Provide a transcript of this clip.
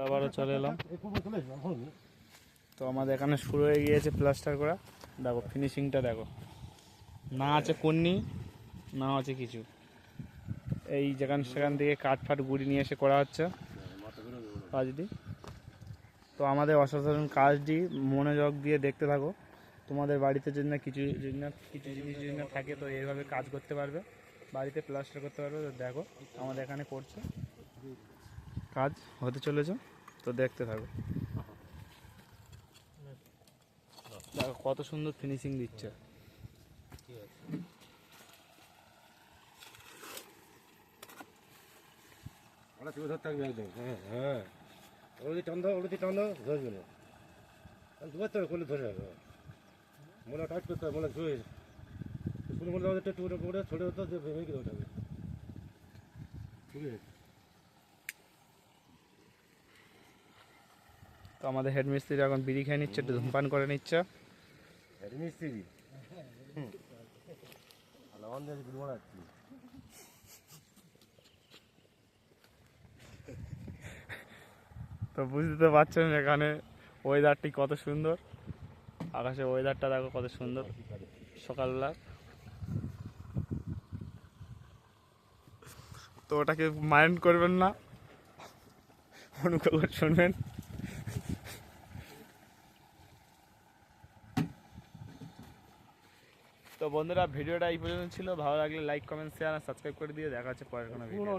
আবারও চলে এলাম। তো আমাদের এখানে শুরু হয়ে গিয়েছে প্লাস্টার করা। দেখো ফিনিশিংটা দেখো, না আছে কন্নি, না আছে কিছু। এই সেখান থেকে কাঠ ফাট গুড়ি নিয়ে এসে করা হচ্ছে কাজটি। তো আমাদের অসাধারণ কাজটি মনোযোগ দিয়ে দেখতে থাকো। তোমাদের বাড়িতে যদি না কিছু জিনিস যদি না থাকে তো এইভাবে কাজ করতে পারবে, বাড়িতে প্লাস্টার করতে পারবে। তো দেখো আমাদের এখানে করছে, কাজ হতে চলেছে, তো দেখতে থাকো। দেখো কত সুন্দর ফিনিশিং দিচ্ছে। থাকবে একদম। হ্যাঁ হ্যাঁ, ওলুদি টান দাও ধরবে না, দুবার তো করলে ধরে যাবে। মোলা টাইট করতে হবে, মোলা ধুয়ে শুনে মনে আমাদের একটু করে ছড়ে হতো যে ভেঙে গেলে ওঠাবে। ঠিক আছে। তো আমাদের হেডমিস্ত্রি এখন বিড়ি খেয়ে নিচ্ছে, একটু ধূমপান করে নিচ্ছে। হেডমিস্ত্রি আমাদের গুড় মারাচ্ছি। তো বুঝতে তো পারছেন এখানে ওয়েদারটি কত সুন্দর, আকাশে ওয়েদারটা দেখো কত সুন্দর সকালবেলা। তো ওটাকে মাইন্ড করবেন না, অনুগ্রহ করে শুনবেন। তো বন্ধুরা ভিডিওটা এই পর্যন্ত ছিল। ভালো লাগলে লাইক কমেন্ট শেয়ার আর সাবস্ক্রাইব করে দিয়ে দেখা হচ্ছে পরের কোনো ভিডিও।